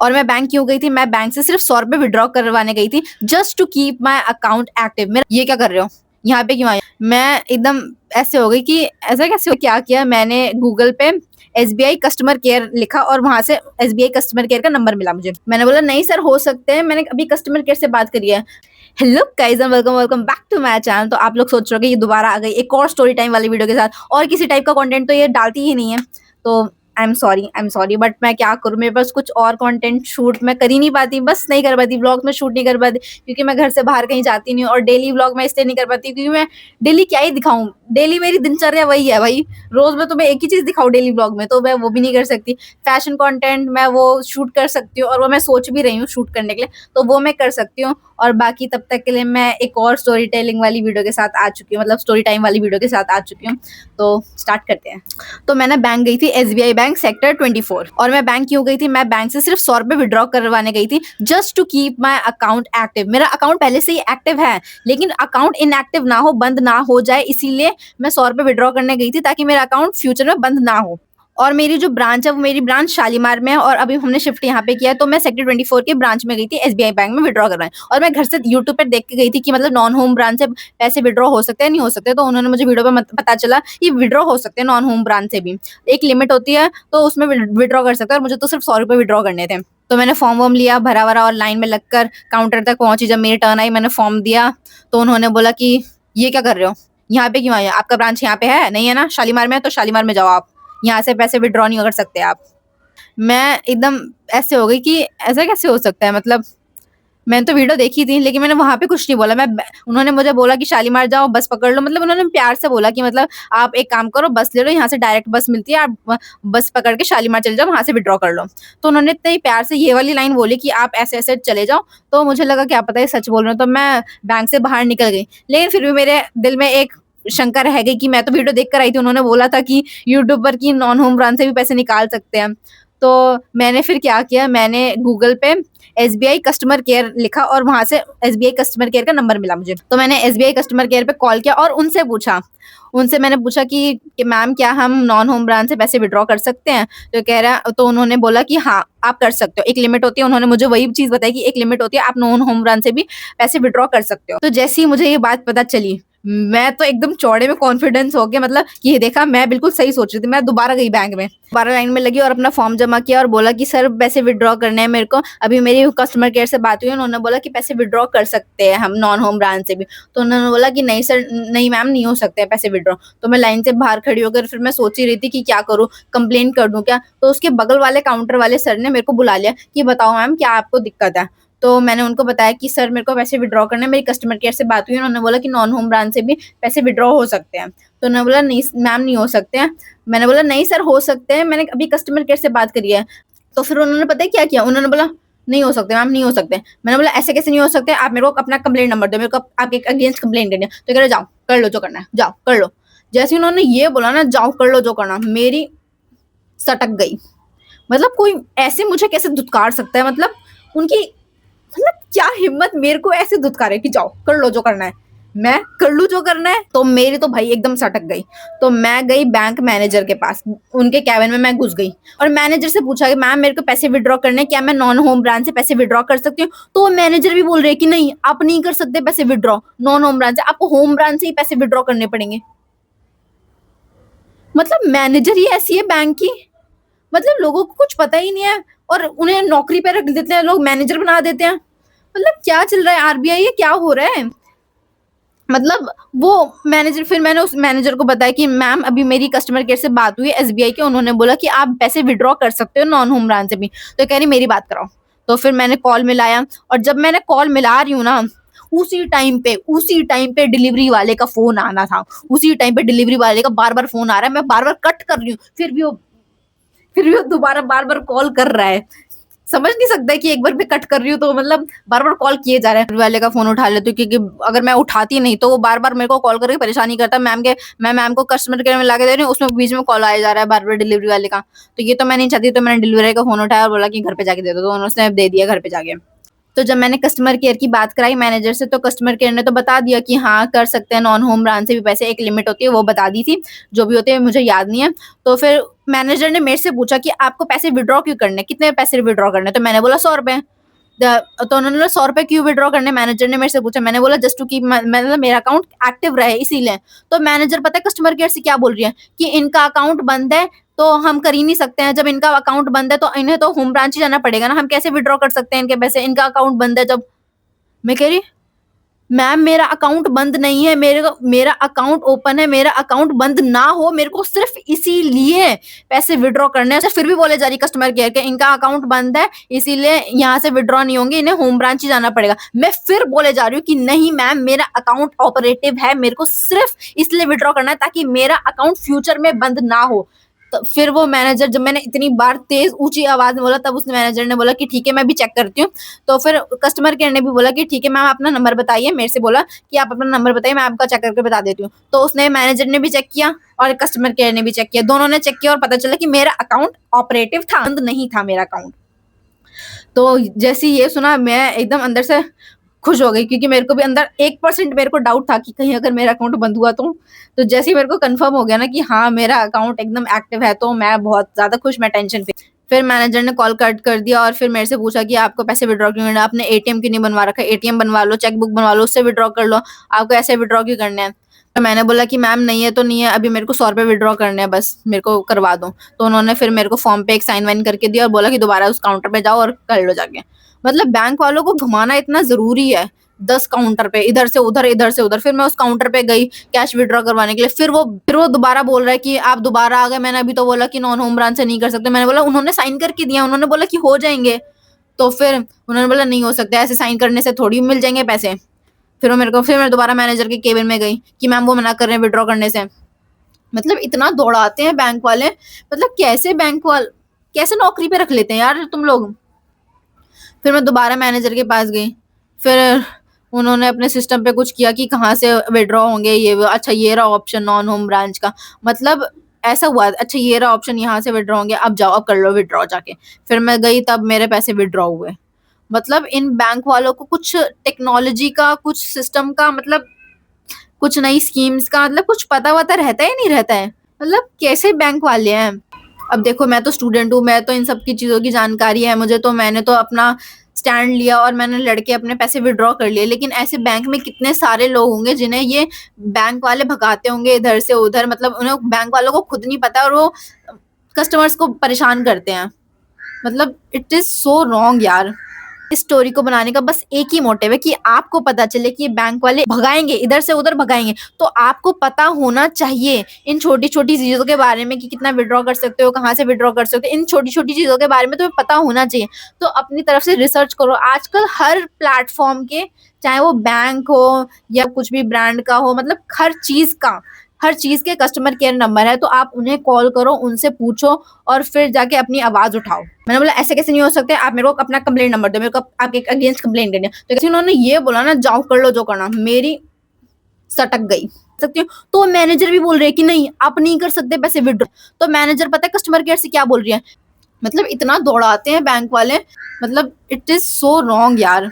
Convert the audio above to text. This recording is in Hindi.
और मैं बैंक क्यों गई थी? मैं बैंक से सिर्फ 100 रुपए विड्रॉ करवाने गई थी just to keep my account active. मेरा ये क्या कर रहे हो? यहाँ पे क्यों आई? मैं एकदम ऐसे हो गई कि ऐसा कैसे हो? क्या किया मैंने, गूगल पे एसबीआई कस्टमर केयर लिखा और वहां से एसबीआई कस्टमर केयर का नंबर मिला मुझे। मैंने बोला नहीं सर हो सकते हैं, मैंने अभी कस्टमर केयर से बात करी है। Hello guys and welcome welcome back to my channel. तो आप लोग सोच रहे हो कि ये दोबारा आ गई एक और स्टोरी टाइम वाली वीडियो के साथ, और किसी टाइप का कंटेंट तो ये डालती ही नहीं है। तो आई एम सॉरी बट मैं क्या करूँ, मेरे पास कुछ और कंटेंट शूट मैं कर ही नहीं पाती, बस नहीं कर पाती, व्लॉग में शूट नहीं कर पाती क्योंकि मैं घर से बाहर कहीं जाती नहीं हूँ। और डेली व्लॉग मैं इसलिए नहीं कर पाती क्योंकि मैं डेली क्या ही दिखाऊं, डेली मेरी दिनचर्या वही है भाई। रोज मैं तुम्हें एक ही चीज दिखाऊं डेली व्लॉग में, तो मैं वो भी नहीं कर सकती। फैशन कंटेंट मैं वो शूट कर सकती हूँ और वो मैं सोच भी रही हूँ शूट करने के लिए, तो वो मैं कर सकती हूँ। और बाकी तब तक के लिए मैं एक और स्टोरी टेलिंग वाली वीडियो के साथ आ चुकी हूँ, मतलब स्टोरी टाइम वाली वीडियो के साथ आ चुकी हूँ। तो स्टार्ट करते हैं। तो मैंने बैंक गई थी एसबीआई बैंक सेक्टर 24। और मैं बैंक क्यों गई थी? मैं बैंक से सिर्फ 100 रुपए विड्रॉ करवाने गई थी just to keep my account active. मेरा अकाउंट पहले से ही एक्टिव है, लेकिन अकाउंट इनएक्टिव ना हो, बंद ना हो जाए, इसीलिए मैं 100 रुपए विड्रॉ करने गई थी ताकि मेरा अकाउंट फ्यूचर में बंद ना हो। और मेरी जो ब्रांच है वो मेरी ब्रांच शालीमार में है और अभी हमने शिफ्ट यहाँ पे किया है, तो मैं सेक्टर 24 के ब्रांच में गई थी एसबीआई बैंक में विड्रॉ करवाने। और मैं घर से यूट्यूब पर देख के गई थी कि मतलब नॉन होम ब्रांच से पैसे विड्रॉ हो सकते हैं नहीं हो सकते, तो उन्होंने मुझे वीडियो पे पता चला कि विड्रॉ हो सकते हैं नॉन होम ब्रांच से भी, एक लिमिट होती है तो उसमें विड्रॉ कर सकते हैं। और मुझे तो सिर्फ 100 रुपए विड्रॉ करने थे, तो मैंने फॉर्म वॉर्म लिया, भरा भरा और लाइन में लगकर काउंटर तक पहुंची। जब मेरी टर्न आई मैंने फॉर्म दिया, तो उन्होंने बोला कि ये क्या कर रहे हो, यहाँ पे क्यों आए? आपका ब्रांच यहाँ पे है नहीं है ना, शालीमार में है, तो शालीमार में जाओ, आप यहाँ से पैसे विड्रॉ नहीं कर सकते आप। मैं एकदम ऐसे हो गई कि ऐसा कैसे हो सकता है, मतलब मैंने तो वीडियो देखी थी लेकिन मैंने वहां पे कुछ नहीं बोला। उन्होंने मुझे बोला कि शालीमार जाओ, बस पकड़ लो, मतलब उन्होंने प्यार से बोला कि मतलब आप एक काम करो, बस ले लो, यहाँ से डायरेक्ट बस मिलती है, आप बस पकड़ के शालीमार चले जाओ, वहां से विड्रॉ कर लो। तो उन्होंने इतने ही प्यार से ये वाली लाइन बोली कि आप ऐसे ऐसे चले जाओ। तो मुझे लगा क्या पता है सच बोल रहे हो, तो मैं बैंक से बाहर निकल गई। लेकिन फिर भी मेरे दिल में एक शंका रह गई कि मैं तो वीडियो देख कर आई थी, उन्होंने बोला था कि यूट्यूब पर की नॉन होम ब्रांच से भी पैसे निकाल सकते हैं। तो मैंने फिर क्या किया, मैंने गूगल पे एसबीआई कस्टमर केयर लिखा और वहां से एसबीआई कस्टमर केयर का नंबर मिला मुझे। तो मैंने एसबीआई कस्टमर केयर पे कॉल किया और उनसे मैंने पूछा कि मैम क्या हम नॉन होम ब्रांच से पैसे विड्रॉ कर सकते हैं? तो उन्होंने बोला कि हाँ आप कर सकते हो, एक लिमिट होती है। उन्होंने मुझे वही चीज बताई कि एक लिमिट होती है, आप नॉन होम ब्रांच से भी पैसे विड्रॉ कर सकते हो। तो जैसे ही मुझे ये बात पता चली, मैं तो एकदम चौड़े में कॉन्फिडेंस हो गया, मतलब ये देखा मैं बिल्कुल सही सोच रही थी। मैं दोबारा गई बैंक में, दोबारा लाइन में लगी और अपना फॉर्म जमा किया और बोला कि सर पैसे विड्रॉ करने हैं मेरे को। अभी मेरी कस्टमर केयर से बात हुई, उन्होंने बोला कि पैसे विड्रॉ कर सकते हैं हम नॉन होम ब्रांच से भी। तो उन्होंने बोला कि नहीं सर, नहीं मैम, नहीं हो सकते हैं पैसे विड्रॉ। तो मैं लाइन से बाहर खड़ी होकर फिर मैं सोच ही रही थी कि क्या करूँ, कंप्लेन कर दूं क्या? तो उसके बगल वाले काउंटर वाले सर ने मेरे को बुला लिया कि बताओ मैम क्या आपको दिक्कत है? तो मैंने उनको बताया कि सर मेरे को पैसे विड्रॉ करने, मेरी कस्टमर केयर से बात हुई, उन्होंने बोला कि नॉन होम ब्रांच से भी पैसे विड्रॉ हो सकते हैं। तो उन्होंने बोला नहीं मैम, नहीं हो सकते हैं। मैंने बोला नहीं सर हो सकते हैं, मैंने अभी कस्टमर केयर से बात करी है। तो फिर उन्होंने पता है क्या किया, उन्होंने बोला नहीं हो सकते मैम, नहीं हो सकते। मैंने बोला ऐसे कैसे नहीं हो सकते, आप मेरे को अपना कंप्लेंट नंबर दो, मेरे को आपके अगेंस्ट कंप्लेंट देनी है। तो कह रहे जाओ कर लो जो करना है, जाओ कर लो। जैसे उन्होंने ये बोला ना जाओ कर लो जो करना, मेरी सटक गई। मतलब कोई ऐसे मुझे कैसे धुतकार सकता है, मतलब उनकी मतलब क्या हिम्मत मेरे को ऐसे धुतकारे कि जाओ कर लो जो करना है, मैं कर लू जो करना है। तो मेरी तो भाई एकदम सटक गई। तो मैं गई बैंक मैनेजर के पास, उनके कैबिन में मैं घुस गई और मैनेजर से पूछा कि मैम मेरे को पैसे विड्रॉ करने, क्या मैं नॉन होम ब्रांच से पैसे विड्रॉ कर सकती हूँ? तो मैनेजर भी बोल रहे कि नहीं आप नहीं कर सकते पैसे विड्रॉ नॉन होम ब्रांच से, आपको होम ब्रांच से ही पैसे विड्रॉ करने पड़ेंगे। मतलब मैनेजर ही ऐसी है बैंक की, मतलब लोगों को कुछ पता ही नहीं है और उन्हें नौकरी पे रख देते हैं, लोग मैनेजर बना देते हैं। मतलब क्या चल रहा है आरबीआई, ये क्या हो रहा है? मतलब वो मैनेजर, फिर मैंने उस मैनेजर को बताया कि मैम अभी मेरी कस्टमर केयर से बात हुई एसबीआई के, उन्होंने बोला कि आप पैसे विड्रॉ कर सकते हो नॉन होम ब्रांच से भी। तो कह रही मेरी बात कराओ। तो फिर मैंने कॉल मिलाया और जब मैंने कॉल मिला रही हूँ ना, उसी टाइम पे डिलीवरी वाले का फोन आना था। उसी टाइम पे डिलीवरी वाले का बार बार फोन आ रहा है, मैं बार बार कट कर रही हूँ, फिर भी वो दोबारा बार बार कॉल कर रहा है। समझ नहीं सकता है कि एक बार भी कट कर रही हूँ तो मतलब बार बार कॉल किए जा रहे हैं। वाले का फोन उठा लेती हूँ क्योंकि अगर मैं उठाती नहीं तो वो बार बार मेरे को कॉल करके परेशानी करता है। मैं मैम को कस्टमर केयर में लाके दे रही हूँ, उसमें बीच में कॉल आया जा रहा है बार बार डिलीवरी वाले का। तो ये तो मैं नहीं चाहती, तो मैंने डिलीवरी का फोन उठाया और बोला कि घर पे जाके दे दो, तो उसने दे दिया घर पे जाके। तो जब मैंने कस्टमर केयर की बात कराई मैनेजर से, तो कस्टमर केयर ने तो बता दिया कि हाँ, कर सकते हैं नॉन होम ब्रांच से भी पैसे, एक लिमिट होती है, वो बता दी थी। जो भी होती है मुझे याद नहीं है। तो फिर मैनेजर ने मेरे से पूछा कि आपको पैसे विथड्रॉ क्यों करने हैं? कितने पैसे विथड्रॉ करने हैं? तो मैंने बोला ₹100। तो उन्होंने बोला ₹100 क्यों विथड्रॉ करने? मैनेजर ने मेरे से पूछा। मैंने बोला जस्ट टू कीप मतलब मेरा अकाउंट एक्टिव रहे इसीलिए। तो मैनेजर पता है कस्टमर केयर से क्या बोल रही है कि इनका अकाउंट बंद है, तो हम कर ही नहीं सकते हैं। जब इनका अकाउंट बंद है तो इन्हें तो होम ब्रांच ही जाना पड़ेगा ना, हम कैसे विथड्रॉ कर सकते हैं इनके पैसे? इनका अकाउंट बंद है जब। मैं कह रही मैम मेरा अकाउंट बंद नहीं है, मेरा अकाउंट ओपन है, मेरा अकाउंट बंद ना हो, मेरे को सिर्फ इसीलिए पैसे विथड्रॉ करने हैं। फिर भी बोले जा रही कस्टमर केयर के इनका अकाउंट बंद है, इसीलिए यहाँ से विथड्रॉ नहीं होंगे, इन्हें होम ब्रांच ही जाना पड़ेगा। मैं फिर बोले जा रही हूँ कि नहीं मैम, मेरा अकाउंट ऑपरेटिव है, मेरे को सिर्फ इसलिए विथड्रॉ करना है ताकि मेरा अकाउंट फ्यूचर में बंद ना हो। तो फिर वो मैनेजर, जब मैंने इतनी बार तेज ऊंची आवाज में बोला, तब उस मैनेजर ने बोला कि ठीक है मैं भी चेक करती हूँ। तो फिर कस्टमर केयर ने भी बोला कि ठीक है मैम, अपना नंबर बताइए। मेरे से बोला कि आप अपना नंबर बताइए, मैं आपका चेक करके बता देती हूँ। तो उसने, मैनेजर ने भी चेक किया और कस्टमर केयर ने भी चेक किया, दोनों ने चेक किया और पता चला कि मेरा अकाउंट ऑपरेटिव था, बंद नहीं था मेरा अकाउंट। तो जैसे ही ये सुना, मैं एकदम अंदर से खुश हो गई, क्योंकि मेरे को भी अंदर 1% मेरे को डाउट था कि कहीं अगर मेरा अकाउंट बंद हुआ तो जैसे ही मेरे को कंफर्म हो गया ना कि हाँ मेरा अकाउंट एकदम एक्टिव है, तो मैं बहुत ज़्यादा खुश, मैं टेंशन फ्री। फिर मैनेजर ने कॉल कट कर दिया और फिर मेरे से पूछा कि आपको पैसे विड्रॉ क्यों करना है? आपने एटीएम क्यों नहीं बनवा रखा? एटीएम बनवा लो, चेकबुक बनवा लो, उससे विड्रॉ कर लो, आपको ऐसे विड्रॉ क्यों करने हैं? तो मैंने बोला कि मैम नहीं है तो नहीं है, अभी मेरे को ₹100 विड्रॉ करने हैं, बस मेरे को करवा दो। तो उन्होंने फिर मेरे को फॉर्म पे एक साइन वाइन करके दिया और बोला कि दोबारा उस काउंटर पे जाओ और कर लो जाके। मतलब बैंक वालों को घुमाना इतना ज़रूरी है, 10 काउंटर पे, इधर से उधर, इधर से उधर। फिर मैं उस काउंटर पे गई कैश विथड्रॉ करवाने के लिए, फिर वो दोबारा बोल रहा है कि आप दोबारा आ गए, मैंने अभी तो बोला कि नॉन होम ब्रांच से नहीं कर सकते। मैंने बोला उन्होंने साइन करके दिया, उन्होंने बोला कि हो जाएँगे। तो फिर उन्होंने बोला नहीं हो सकता, ऐसे साइन करने से थोड़ी मिल जाएँगे पैसे। फिर मैं दोबारा मैनेजर के केबिन में गई कि मैम वो मना कर रहे हैं विथड्रॉ करने से। मतलब इतना दौड़ाते हैं बैंक वाले, मतलब कैसे नौकरी पे रख लेते हैं यार तुम लोग। फिर मैं दोबारा मैनेजर के पास गई, फिर उन्होंने अपने सिस्टम पे कुछ किया कि कहाँ से विथड्रॉ होंगे, ये वो। अच्छा ये रहा ऑप्शन नॉन होम ब्रांच का, मतलब ऐसा हुआ, अच्छा ये रहा ऑप्शन, यहाँ से विथड्रॉ होंगे, अब जाओ, अब कर लो विथड्रॉ जाके। फिर मैं गई, तब मेरे पैसे विथड्रॉ हुए। मतलब इन बैंक वालों को कुछ टेक्नोलॉजी का, कुछ सिस्टम का, मतलब कुछ नई स्कीम्स का, मतलब कुछ पता वता रहता है या नहीं रहता है? मतलब कैसे बैंक वाले हैं? अब देखो मैं तो स्टूडेंट हूँ, मैं तो इन सब की चीज़ों की जानकारी है मुझे, तो मैंने तो अपना स्टैंड लिया और मैंने लड़के अपने पैसे विथड्रॉ कर लिए। लेकिन ऐसे बैंक में कितने सारे लोग होंगे जिन्हें ये बैंक वाले भगाते होंगे इधर से उधर, मतलब उन्हें बैंक वालों को खुद नहीं पता और वो कस्टमर्स को परेशान करते हैं। मतलब इट इज़ सो रॉन्ग यार। इस स्टोरी को बनाने का बस एक ही मोटिव है कि आपको पता चले कि ये बैंक वाले भगाएँगे, इधर से उधर भगाएँगे। तो आपको पता होना चाहिए इन छोटी-छोटी चीज़ों के बारे में कि कितना विथड्रॉ कर सकते हो, कहाँ से विथड्रॉ कर सकते हो। इन छोटी-छोटी चीज़ों के बारे में तुम्हें पता होना चाहिए। तो अपनी तरफ से रिसर्च करो। आजकल हर प्लेटफ़ॉर्म के, चाहे वो बैंक हो या कुछ भी ब्रांड का हो, मतलब हर चीज़ के कस्टमर केयर नंबर है, तो आप उन्हें कॉल करो, उनसे पूछो और फिर जाके अपनी आवाज़ उठाओ। मैंने बोला ऐसे कैसे नहीं हो सकते, आप मेरे को अपना कंप्लेंट नंबर दो, मेरे को आपके अगेंस्ट कंप्लेंट करनी है। तो जैसे उन्होंने ये बोला ना, जाओ कर लो जो करना, मेरी सटक गई सकती हूँ। तो मैनेजर भी बोल रहे हैं कि नहीं आप नहीं कर सकते पैसे विथड्रॉ। तो मैनेजर पता है कस्टमर केयर से क्या बोल रही है, मतलब इतना दौड़ाते हैं बैंक वाले, मतलब इट इज़ सो रॉन्ग यार।